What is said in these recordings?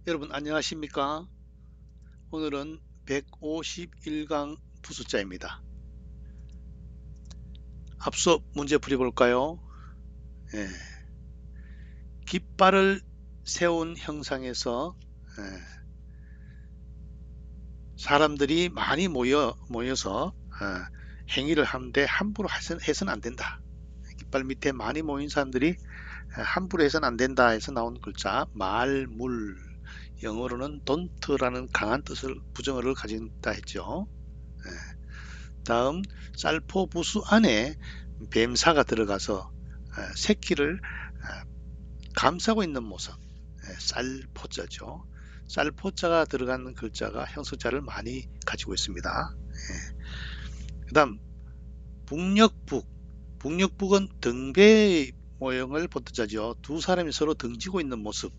여러분 안녕하십니까? 오늘은 151강 부수자입니다. 앞서 문제 풀이 볼까요? 예, 깃발을 세운 형상에서 사람들이 많이 모여서 행위를 하는데 함부로 해서는 안 된다. 깃발 밑에 많이 모인 사람들이 함부로 해서는 안 된다 해서 나온 글자 말물, 영어로는 don't라는 강한 뜻을 부정어를 가진다 했죠. 다음 쌀포부수 안에 뱀사가 들어가서 새끼를 감싸고 있는 모습, 쌀포자죠. 쌀포자가 들어가는 글자가 형용사를 많이 가지고 있습니다. 그 다음 북녘북, 북녘북은 등배 모형을 본뜻하죠. 두 사람이 서로 등지고 있는 모습.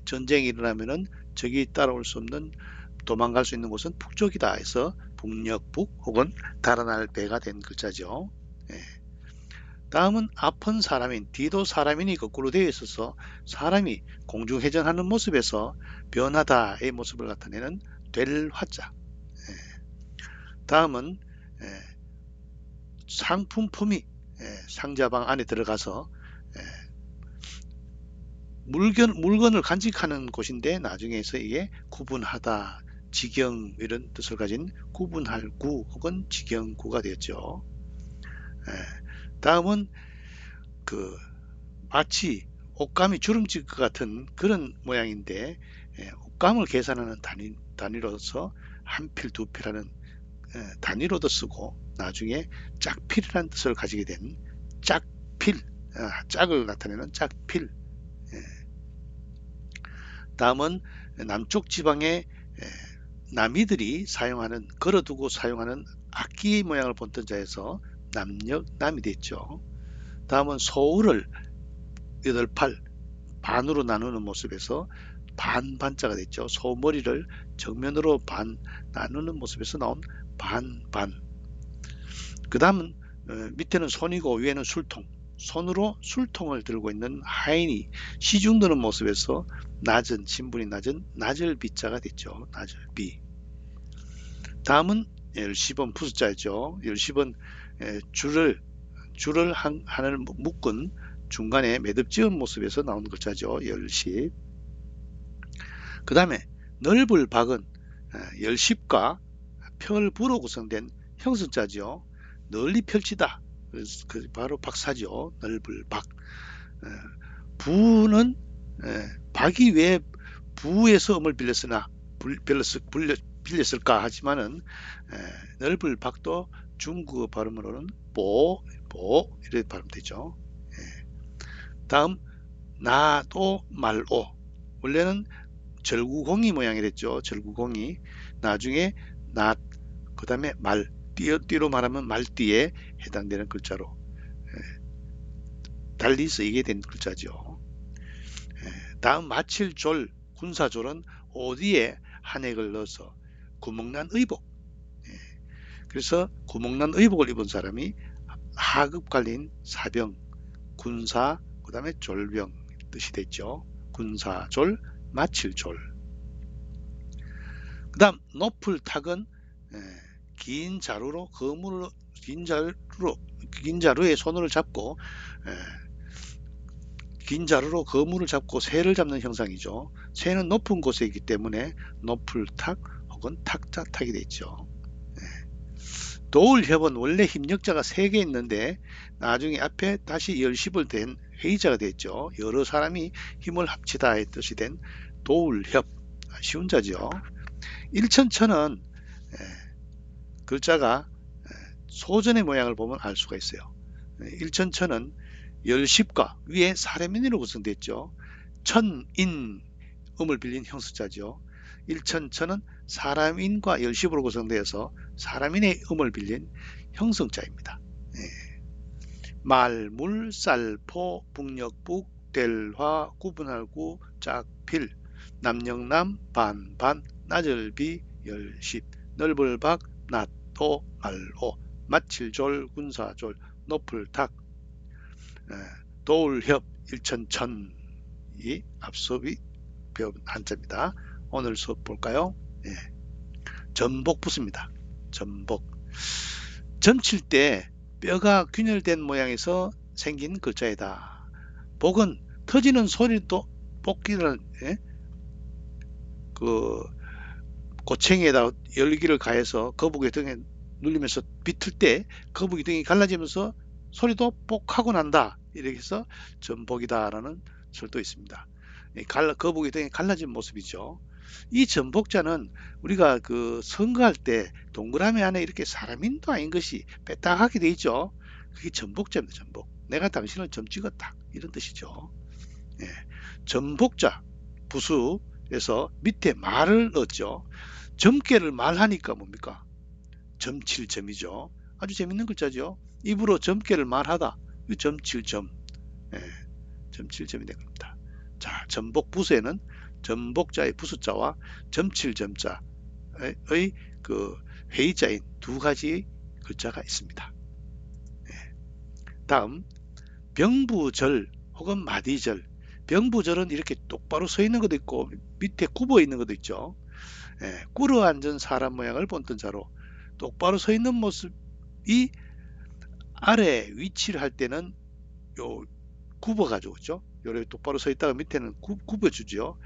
전쟁이 일어나면은 적이 따라올 수 없는, 도망갈 수 있는 곳은 북쪽이다 해서 북녘북 혹은 달아날 배가 된 글자죠. 다음은 아픈 사람인, 뒤도 사람인이 거꾸로 되어 있어서 사람이 공중회전하는 모습에서 변하다의 모습을 나타내는 될 화자. 다음은 상품품이 상자방 안에 들어가서 물건을 간직하는 곳인데 나중에서 이게 구분하다, 직영 이런 뜻을 가진 구분할 구 혹은 직영구가 되었죠. 다음은 마치 옷감이 주름질 것 같은 그런 모양인데 옷감을 계산하는 단위로서 한 필, 두 필하는 단위로도 쓰고 나중에 짝필이라는 뜻을 가지게 된 짝필, 짝을 나타내는 짝필. 다음은 남쪽 지방의 남이들이 사용하는, 걸어두고 사용하는 악기 모양을 본뜬 자에서 남녘남이 됐죠. 다음은 소울을 8팔 반으로 나누는 모습에서 반반자가 됐죠. 소머리를 정면으로 반 나누는 모습에서 나온 반반. 그 다음은 밑에는 손이고 위에는 술통, 손으로 술통을 들고 있는 하인이 시중 드는 모습에서 낮은, 신분이 낮은 나절비자가 됐죠. 나절비. 다음은 10번 부수자죠. 10번 줄을 하나를 묶은 중간에 매듭 지은 모습에서 나온 글자죠. 10. 그 다음에 넓을 박은 열십과 펼부로 구성된 형성자죠. 널리 펼치다. 그 바로 박사죠. 넓을 박. 부는 박이 왜 부에서 음을 빌렸을까 하지만은 넓을 박도 중국어 발음으로는 보 이렇게 발음되죠. 다음 나도 말오, 원래는 절구공이 모양이랬죠. 절구공이 나중에 낫, 그 다음에 말, 띠로 말하면 말띠에 해당되는 글자로 달리 쓰이게 된 글자죠. 다음 마칠졸, 군사졸은 어디에 한획을 넣어서 구멍난 의복, 그래서 구멍난 의복을 입은 사람이 하급 관리인 사병, 군사, 그 다음에 졸병 뜻이 됐죠. 군사졸, 마칠졸. 그 다음 높을 탁은 긴 자루로 긴 자루에 손을 잡고 긴 자루로 거물을 잡고 새를 잡는 형상이죠. 새는 높은 곳에 있기 때문에 높을 탁 혹은 탁자탁이 되죠. 도울협은 원래 힘력자가 3개 있는데 나중에 앞에 다시 열십을 된 회의자가 됐죠. 여러 사람이 힘을 합치다의 뜻이 된 도울협, 쉬운 자죠. 일천천은 글자가 소전의 모양을 보면 알 수가 있어요. 일천천은 열십과 위에 사람인으로 구성됐죠. 천인, 음을 빌린 형수자죠. 일천천은 사람인과 열십으로 구성되어서 사람인의 음을 빌린 형성자입니다. 말, 물, 쌀, 포, 북녘북, 델화, 구분할구, 짝필, 남녘남, 반반, 나절비, 열십, 넓을 박, 낫도, 말호, 마칠졸, 군사졸, 높을 탁, 도울협, 일천천이 앞섭이 배운 한자입니다. 오늘 수업 볼까요? 예, 전복부수입니다. 전복. 점칠 때 뼈가 균열된 모양에서 생긴 글자이다. 복은 터지는 소리도 뽑기를 그 고챙이에다 열기를 가해서 거북이 등에 눌리면서 비틀 때 거북이 등이 갈라지면서 소리도 뽁하고 난다. 이렇게 해서 전복이다라는 설도 있습니다. 거북이 등이 갈라진 모습이죠. 이 전복자는 우리가 그 선거할 때 동그라미 안에 이렇게 사람인도 아닌 것이 빼딱하게 돼 있죠. 그게 전복자입니다. 전복. 내가 당신을 점 찍었다. 이런 뜻이죠. 예. 전복자 부수에서 밑에 말을 넣었죠. 점괘를 말하니까 뭡니까? 점칠점이죠. 아주 재밌는 글자죠. 입으로 점괘를 말하다. 점칠점. 예, 점칠점이 된 겁니다. 자, 전복부수에는 전복자의 부수자와 점칠점자의 그 회의자인 두 가지 글자가 있습니다. 예. 다음 병부절 혹은 마디절. 병부절은 이렇게 똑바로 서 있는 것도 있고 밑에 굽어 있는 것도 있죠. 예, 꿇어 앉은 사람 모양을 본뜬 자로 똑바로 서 있는 모습이 아래 위치를 할 때는 요 굽어 가지고 그죠? 요래 똑바로 서 있다가 밑에는 굽어 주죠.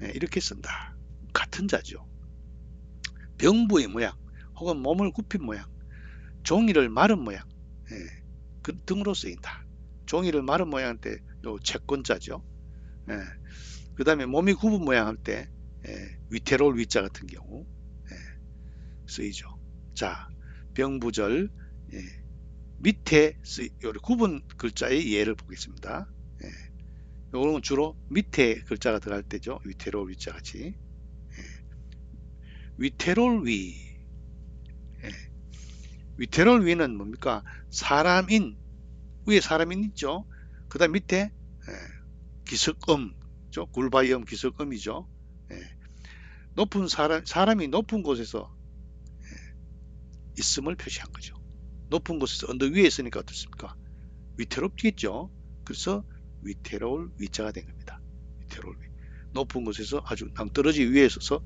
예, 이렇게 쓴다. 같은 자죠. 병부의 모양 혹은 몸을 굽힌 모양, 종이를 마른 모양 그 등으로 쓰인다. 종이를 마른 모양 할 때 요 채권자죠. 예, 그 다음에 몸이 굽은 모양 할 때 위태로울 위자 같은 경우 쓰이죠. 자, 병부절 밑에 굽은 글자의 예를 보겠습니다. 요거는 주로 밑에 글자가 들어갈 때죠. 위태로울 위자 같이. 위태로울 위. 위태로울 위는 뭡니까? 사람인 위에 사람인 있죠. 그 다음 밑에 기석음, 굴바이음 기석음이죠. 높은 사람이 높은 곳에서 있음을 표시한 거죠. 높은 곳에서 언덕 위에 있으니까 어떻습니까? 위태롭겠죠. 그래서 위태로울 위자가 된 겁니다. 위태로울 위. 높은 곳에서 아주 낭떠러지 위에 있어서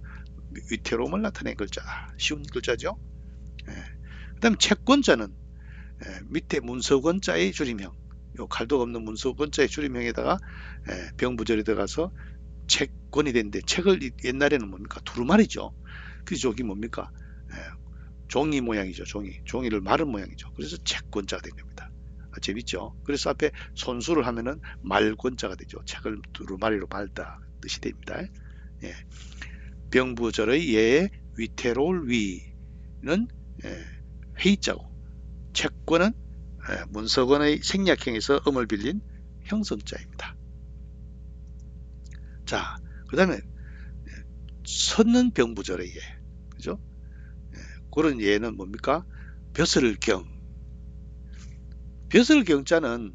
위태로움을 나타낸 글자. 쉬운 글자죠. 그 다음 채권자는 밑에 문서권자의 줄임형, 요 칼도 없는 문서권자의 줄임형에다가 병부절이 들어가서 채권이 되는데 책을 옛날에는 뭡니까? 두루마리죠. 그래서 저기 뭡니까? 종이 모양이죠. 종이를 마른 모양이죠. 그래서 채권자가 된 겁니다. 재밌죠? 그래서 앞에 손수를 하면은 말권자가 되죠. 책을 두루마리로 말다 뜻이 됩니다. 예. 병부절의 예의 위태로울 위는 회의자고 채권은 문서권의 생략형에서 음을 빌린 형성자입니다. 자, 그 다음에 섰는 병부절의 예, 그죠? 그런 예는 뭡니까? 벼슬경. 벼슬경자는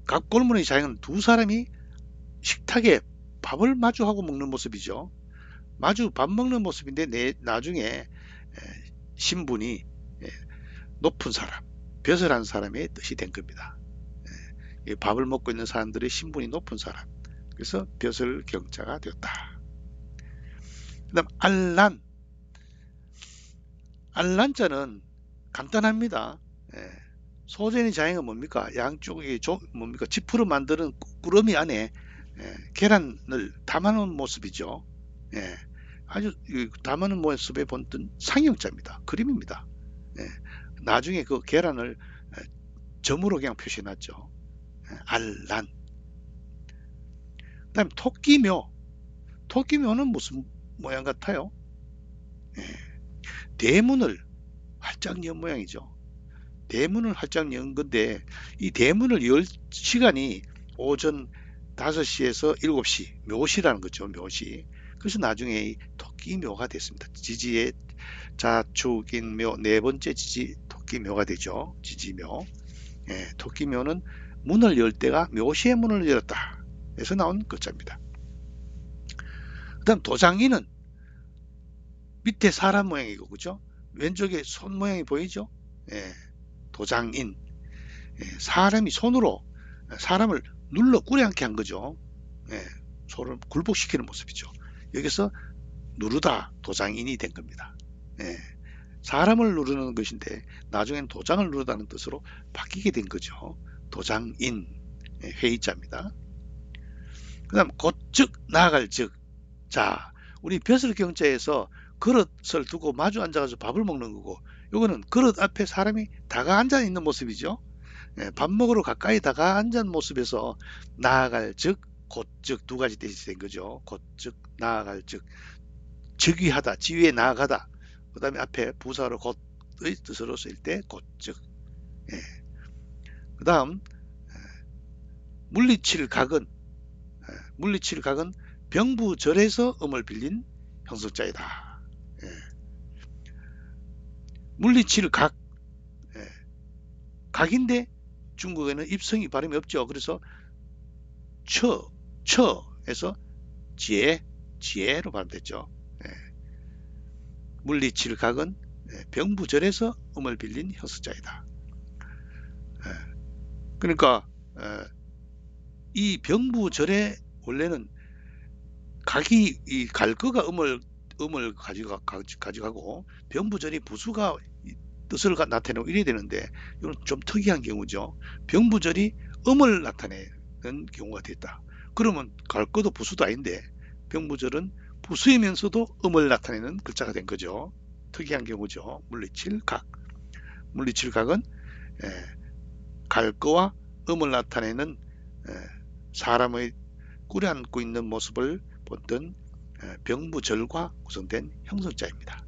갑골문의 자행은 두 사람이 식탁에 밥을 마주하고 먹는 모습이죠. 마주 밥 먹는 모습인데 나중에 신분이 높은 사람, 벼슬한 사람의 뜻이 된 겁니다. 밥을 먹고 있는 사람들의 신분이 높은 사람. 그래서 벼슬경자가 되었다. 그 다음 알란. 알란자는 간단합니다. 소전의 자행은 뭡니까? 양쪽에 뭡니까? 지프로 만드는 꾸러미 안에 계란을 담아놓은 모습이죠. 아주 담아놓은 모습에 본뜬 상형자입니다. 그림입니다. 나중에 그 계란을 점으로 그냥 표시해놨죠. 알란. 그 다음 토끼묘. 토끼묘는 무슨 모양 같아요? 대문을 활짝 연 모양이죠. 대문을 활짝 연 건데 이 대문을 열 시간이 오전 5시에서 7시 묘시라는 거죠. 묘시. 그래서 나중에 이 토끼묘가 됐습니다. 지지의 자축인 묘 네 번째 지지 토끼묘가 되죠. 지지묘. 토끼묘는 문을 열 때가 묘시의 문을 열었다. 에서 나온 글자입니다. 그 다음 도장인은 밑에 사람 모양이고 그죠? 왼쪽에 손 모양이 보이죠? 도장인. 사람이 손으로 사람을 눌러 꿇지 않게 한 거죠. 예, 소를 굴복시키는 모습이죠. 여기서 누르다 도장인이 된 겁니다. 예, 사람을 누르는 것인데 나중엔 도장을 누르다는 뜻으로 바뀌게 된 거죠. 도장인, 회의자입니다. 그 다음 곧즉 나아갈 즉. 자, 우리 벼슬경자에서 그릇을 두고 마주 앉아가지고 밥을 먹는 거고, 요거는 그릇 앞에 사람이 다가 앉아 있는 모습이죠. 밥 먹으러 가까이 다가 앉은 모습에서 나아갈 즉, 곧즉 두 가지 뜻이 된 거죠. 곧즉 나아갈 즉, 즉위하다, 지위에 나아가다. 그 다음에 앞에 부사로 곧의 뜻으로 쓰일 때 곧즉. 예. 그 다음 물리칠 각은, 물리칠 각은 병부절에서 음을 빌린 형석자이다. 예. 물리칠 각, 예. 각인데 중국에는 입성이 발음이 없죠. 그래서 처에서 지혜로 발음됐죠. 예. 물리칠 각은 병부절에서 음을 빌린 형석자이다. 예. 그러니까 이 병부절에 원래는 각이 이 갈거가 음을 가져가고 병부절이 부수가 뜻을 나타내고 이래야 되는데 이건 좀 특이한 경우죠. 병부절이 음을 나타내는 경우가 됐다. 그러면 갈거도 부수도 아닌데 병부절은 부수이면서도 음을 나타내는 글자가 된 거죠. 특이한 경우죠. 물리칠각. 물리칠각은 갈거와 음을 나타내는 사람의 꾸려앉고 있는 모습을 보던 병부절과 구성된 형성자입니다.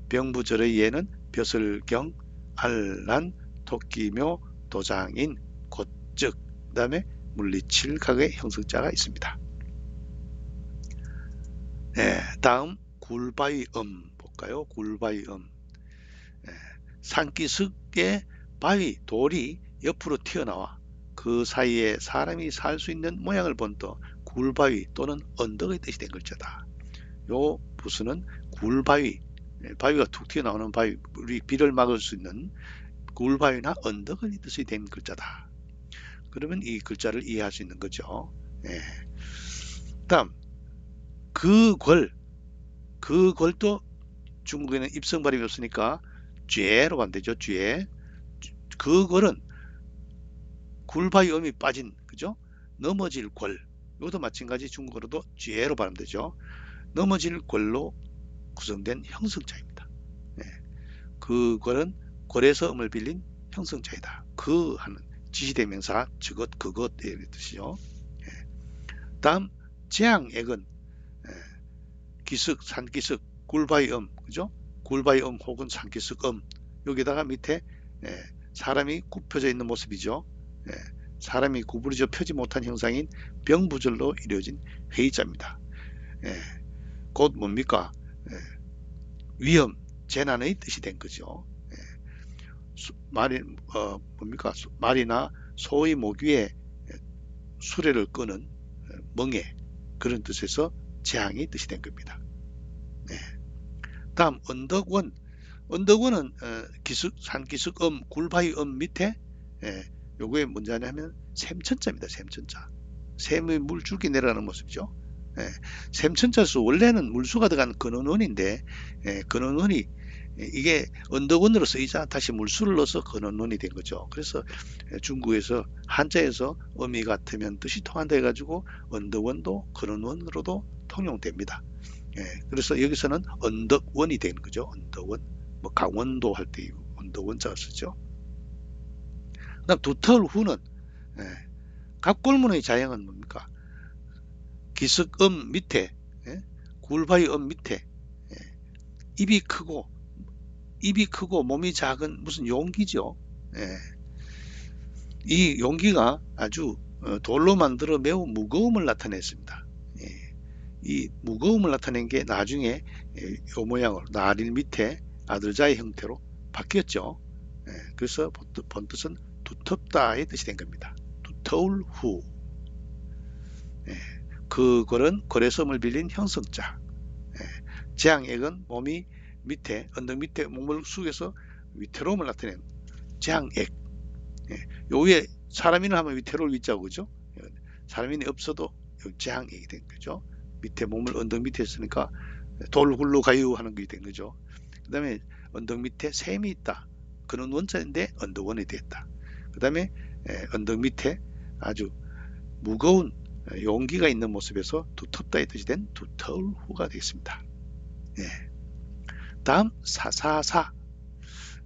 병부절의 예는 벼슬경, 알란, 토끼묘, 도장인, 곧즉, 그 다음에 물리칠각의 형성자가 있습니다. 다음 굴바위음 볼까요? 굴바위음. 산기슭의 바위, 돌이 옆으로 튀어나와 그 사이에 사람이 살 수 있는 모양을 본떠 굴바위 또는 언덕의 뜻이 된 글자다. 요 부수는 굴바위, 바위가 툭 튀어나오는 바위, 우리 비를 막을 수 있는 굴바위나 언덕의 뜻이 된 글자다. 그러면 이 글자를 이해할 수 있는 거죠. 다음 그 궐도 중국에는 입성 발음이 없으니까 쥐로 반대죠. 쥐. 그 궐은 굴바위 음이 빠진, 그죠? 넘어질 궐. 이것도 마찬가지 중국어로도 쥐로 발음되죠. 넘어질 궐로 구성된 형성자입니다. 그 궐은 궐에서 음을 빌린 형성자이다. 그 하는 지시대명사 저것 그것의 뜻이죠. 다음 재앙액은 기슭, 산기슭, 굴바위음, 그죠? 굴바위음 혹은 산기슭음. 여기다가 밑에 사람이 굽혀져 있는 모습이죠. 사람이 구부러져 펴지 못한 형상인 병부절로 이루어진 회의자입니다. 곧 뭡니까? 위험, 재난의 뜻이 된 거죠. 뭡니까? 말이나 소의 목 위에 수레를 끄는 멍에, 그런 뜻에서 재앙이 뜻이 된 겁니다. 다음 언덕원. 언덕원은 산기슭음, 굴바위음 밑에 요거에 뭔지 아냐면 샘천자입니다. 샘천자. 샘의 물줄기 내려가는 모습이죠. 샘천자수 원래는 물수가 들어간 근원원인데 근원원이 이게 언덕원으로 쓰이자 다시 물수를 넣어서 근원원이 된 거죠. 그래서 중국에서 한자에서 음이 같으면 뜻이 통한다 해가지고 언덕원도 근원원으로도 통용됩니다. 그래서 여기서는 언덕원이 되는 거죠. 언덕원. 뭐 강원도 할 때 언덕원자를 쓰죠. 그다음 두터울 후는 갑골문의 자형은 뭡니까? 기슭음 밑에, 굴바위음 밑에 입이 크고 몸이 작은 무슨 용기죠. 이 용기가 아주 돌로 만들어 매우 무거움을 나타냈습니다. 이 무거움을 나타낸 게 나중에 요 모양으로 나릴 밑에 아들자의 형태로 바뀌었죠. 그래서 본뜻은 두텁다의 뜻이 된 겁니다. 두터울 후. 그 궐은 궐에서 음을 빌린 형성자. 재앙액은 몸이 밑에 언덕 밑에 몸을 숙여서 위태로움을 나타낸 재앙액. 요 위에 사람인을 하면 위태로울 위자고 그죠? 사람인이 없어도 장이 된 거죠. 밑에 몸을 언덕 밑에 있으니까 돌 굴러 가유 하는 게 된 거죠. 그 다음에 언덕 밑에 샘이 있다. 그는 원자인데 언덕원이 됐다. 그 다음에 언덕 밑에 아주 무거운 용기가 있는 모습에서 두텁다의 뜻이 된 두터울 후가 되겠습니다. 예. 다음 사사사.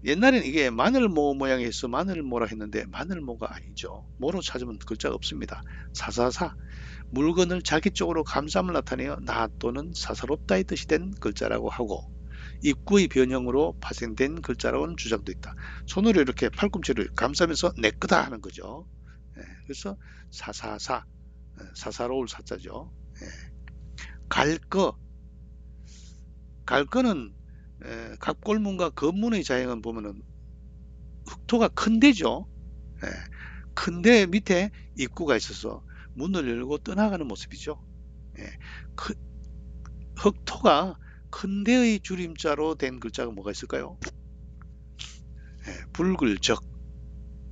옛날에는 이게 마늘모 모양에서 마늘모라 했는데 마늘모가 아니죠. 모로 찾으면 글자가 없습니다. 사사사. 물건을 자기 쪽으로 감삼을 나타내어 나 또는 사사롭다의 뜻이 된 글자라고 하고 입구의 변형으로 파생된 글자라고는 주장도 있다. 손으로 이렇게 팔꿈치를 감싸면서 내 거다 하는 거죠. 그래서 사사사, 사사로울 사자죠. 갈거, 갈거는 갑골문과 건문의 자형은 보면은 흑토가 큰데죠. 큰데 밑에 입구가 있어서 문을 열고 떠나가는 모습이죠. 흑토가 큰데의 줄임자로 된 글자가 뭐가 있을까요? 불글적,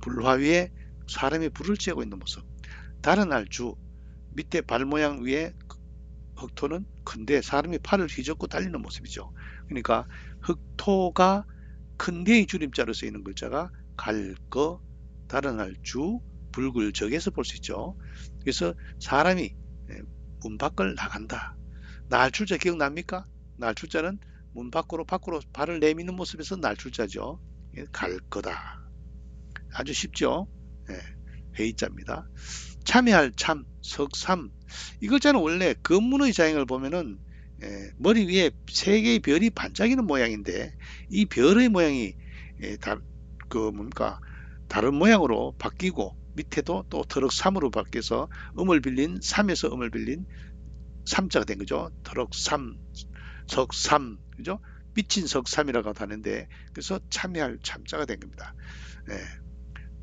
불화 위에 사람이 불을 쬐고 있는 모습. 달아날 주, 밑에 발 모양 위에 흑토는 큰데 사람이 팔을 휘젓고 달리는 모습이죠. 그러니까 흑토가 큰데의 줄임자로 쓰이는 글자가 갈거, 달아날 주, 불글적에서 볼 수 있죠. 그래서 사람이 문 밖을 나간다. 날출자 기억납니까? 날출자는 문 밖으로 발을 내미는 모습에서 날출자죠. 갈 거다. 아주 쉽죠? 회의자입니다. 참여할 참, 석삼. 이 글자는 원래 건문의 자형을 보면은 머리 위에 세 개의 별이 반짝이는 모양인데 이 별의 모양이 다른 모양으로 바뀌고 밑에도 또 터럭삼으로 바뀌어서 음을 빌린 삼에서 음을 빌린 삼자가 된 거죠. 터럭삼, 석삼, 그죠? 삐친 석삼이라고 하는데 그래서 참여할 참자가 된 겁니다.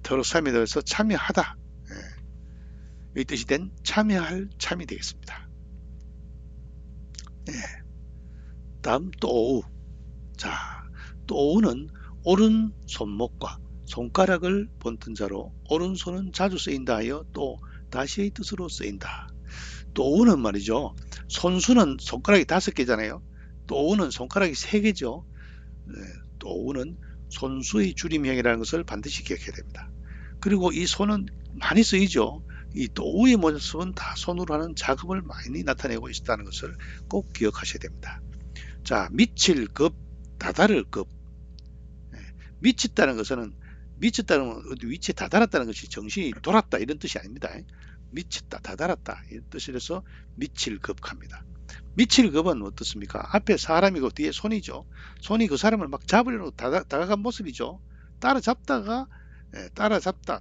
터럭삼이 들어서 참여하다. 이 뜻이 된 참여할 참이 되겠습니다. 다음 또우. 자, 또우는 오른 손목과 손가락을 본뜬자로 오른손은 자주 쓰인다 하여 또 다시의 뜻으로 쓰인다. 또우는 말이죠. 손수는 손가락이 5개잖아요. 또우는 손가락이 3개죠. 또우는 손수의 줄임형이라는 것을 반드시 기억해야 됩니다. 그리고 이 손은 많이 쓰이죠. 이 또우의 모습은 다 손으로 하는 작업을 많이 나타내고 있다는 것을 꼭 기억하셔야 됩니다. 자, 미칠급, 다다를급. 미쳤다는 것은 위치에 다다랐다는 것이 정신이 돌았다 이런 뜻이 아닙니다. 미쳤다, 다다랐다 이런 뜻이라서 미칠급합니다. 미칠급은 어떻습니까? 앞에 사람이고 뒤에 손이죠. 손이 그 사람을 막 잡으려고 다가간 모습이죠. 따라잡다,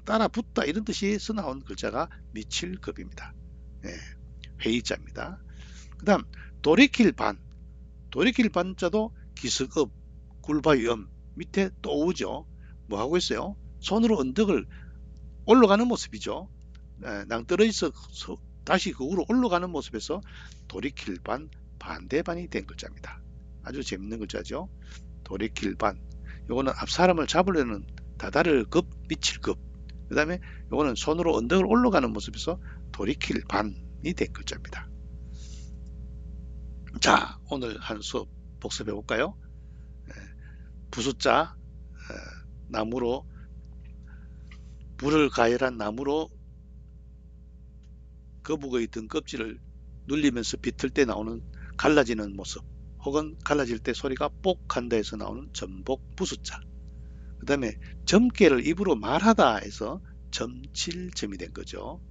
따라붙다 이런 뜻에서 나온 글자가 미칠급입니다. 회의자입니다. 그 다음 돌이킬 반. 돌이킬 반자도 기스급, 굴바위엄 밑에 또 오죠. 뭐 하고 있어요? 손으로 언덕을 올라가는 모습이죠. 낭떠러지에서 다시 그 위로 올라가는 모습에서 돌이킬 반, 반대반이 된 글자입니다. 아주 재밌는 글자죠. 돌이킬 반. 요거는 앞 사람을 잡으려는 다다를 급, 미칠 급. 그 다음에 요거는 손으로 언덕을 올라가는 모습에서 돌이킬 반이 된 글자입니다. 자, 오늘 한 수업 복습해 볼까요? 부숫자, 나무로 불을 가열한 나무로 거북의 등껍질을 눌리면서 비틀 때 나오는 갈라지는 모습 혹은 갈라질 때 소리가 뽁 한다 해서 나오는 전복 부숫자. 그 다음에 점괘를 입으로 말하다 해서 점칠점이 된 거죠.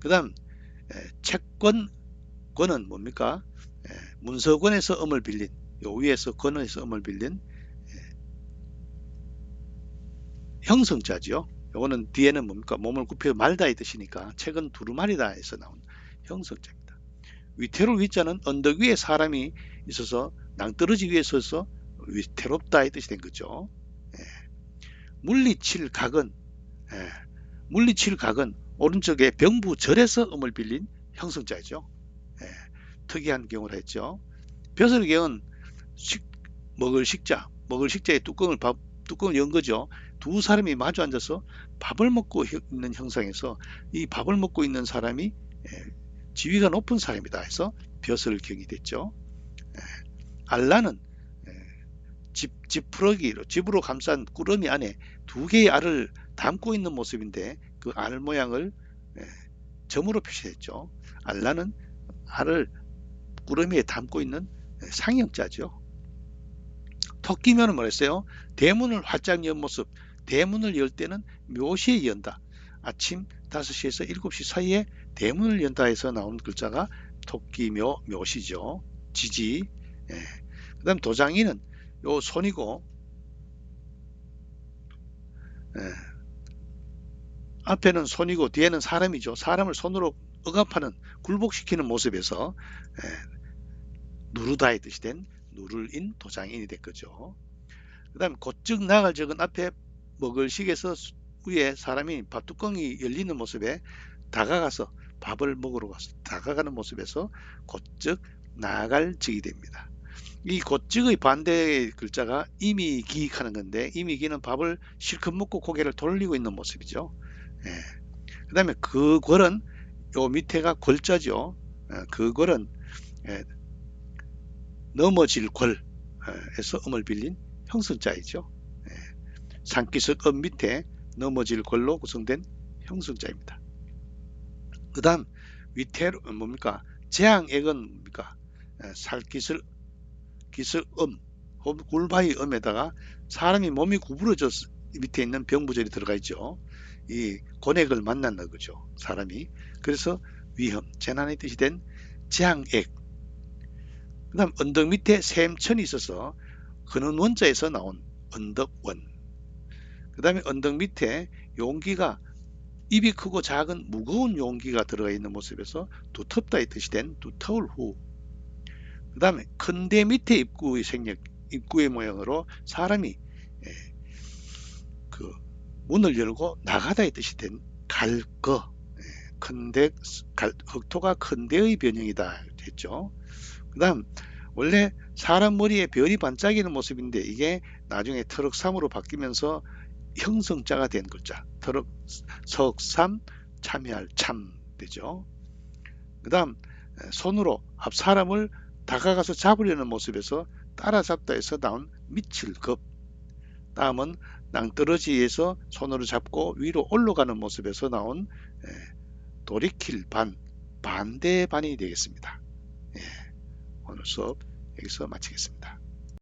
그 다음 채권, 권은 뭡니까? 문서권에서 음을 빌린, 요 위에서 권에서 음을 빌린 형성자지요. 요거는 뒤에는 뭡니까? 몸을 굽혀 말다의 뜻이니까 책은 두루마리다 해서 나온 형성자입니다. 위태로울 위자는 언덕 위에 사람이 있어서 낭떠러지 위에 서서 위태롭다의 뜻이 된 거죠. 물리칠 각은, 물리칠 각은 오른쪽에 병부절에서 음을 빌린 형성자이죠. 특이한 경우를 했죠. 벼슬경은 먹을 식자의 뚜껑을 연 거죠. 두 사람이 마주 앉아서 밥을 먹고 있는 형상에서 이 밥을 먹고 있는 사람이 지위가 높은 사람이다 해서 벼슬 격이 됐죠. 알라는 지푸러기로 집으로 감싼 꾸러미 안에 두 개의 알을 담고 있는 모습인데 그 알 모양을 점으로 표시했죠. 알라는 알을 꾸러미에 담고 있는 상형자죠. 토끼면은 뭐랬어요? 대문을 활짝 연 모습. 대문을 열 때는 묘시에 연다. 아침 5시에서 7시 사이에 대문을 연다 해서 나온 글자가 토끼묘 묘시죠. 지지. 그 다음 도장이는 요 손이고 앞에는 손이고 뒤에는 사람이죠. 사람을 손으로 억압하는 굴복시키는 모습에서 누르다의 뜻이 된 누를인 도장인이 된 거죠. 그 다음 곧즉 나갈 적은 앞에 먹을식에서 위에 사람이 밥뚜껑이 열리는 모습에 다가가서 밥을 먹으러 가서 다가가는 모습에서 곧즉 나갈 적이 됩니다. 이 곧즉의 반대의 글자가 이미기하는 건데 이미기는 밥을 실컷 먹고 고개를 돌리고 있는 모습이죠. 그 다음에 그 궐은 요 밑에가 궐자죠. 그 궐은 넘어질 궐에서 음을 빌린 형성자이죠. 산기슭 음 밑에 넘어질 궐로 구성된 형성자입니다. 그 다음 위태로 뭡니까? 재앙액은 뭡니까? 살기슭 굴바위 음에다가 사람이 몸이 구부러져 밑에 있는 병부절이 들어가 있죠. 이 곤액을 만난다 그죠. 사람이. 그래서 위험, 재난의 뜻이 된 재앙액. 그 다음 언덕 밑에 샘천이 있어서 근원 원자에서 나온 언덕원. 그 다음에 언덕 밑에 용기가 입이 크고 작은 무거운 용기가 들어가 있는 모습에서 두텁다의 뜻이 된 두터울 후. 그 다음에 큰 대 밑에 입구의 모양으로 사람이 그 문을 열고 나가다의 뜻이 된 갈거. 큰대 흑토가 큰대의 변형이다 했죠. 그 다음 원래 사람 머리에 별이 반짝이는 모습인데 이게 나중에 터럭삼으로 바뀌면서 형성자가 된 글자. 터럭 석삼 참여할 참 되죠. 그 다음 손으로 앞 사람을 다가가서 잡으려는 모습에서 따라잡다 해서 나온 미칠급. 다음은 낭떠러지에서 손으로 잡고 위로 올라가는 모습에서 나온 돌이킬 반, 반대반이 되겠습니다. 오늘 수업 여기서 마치겠습니다.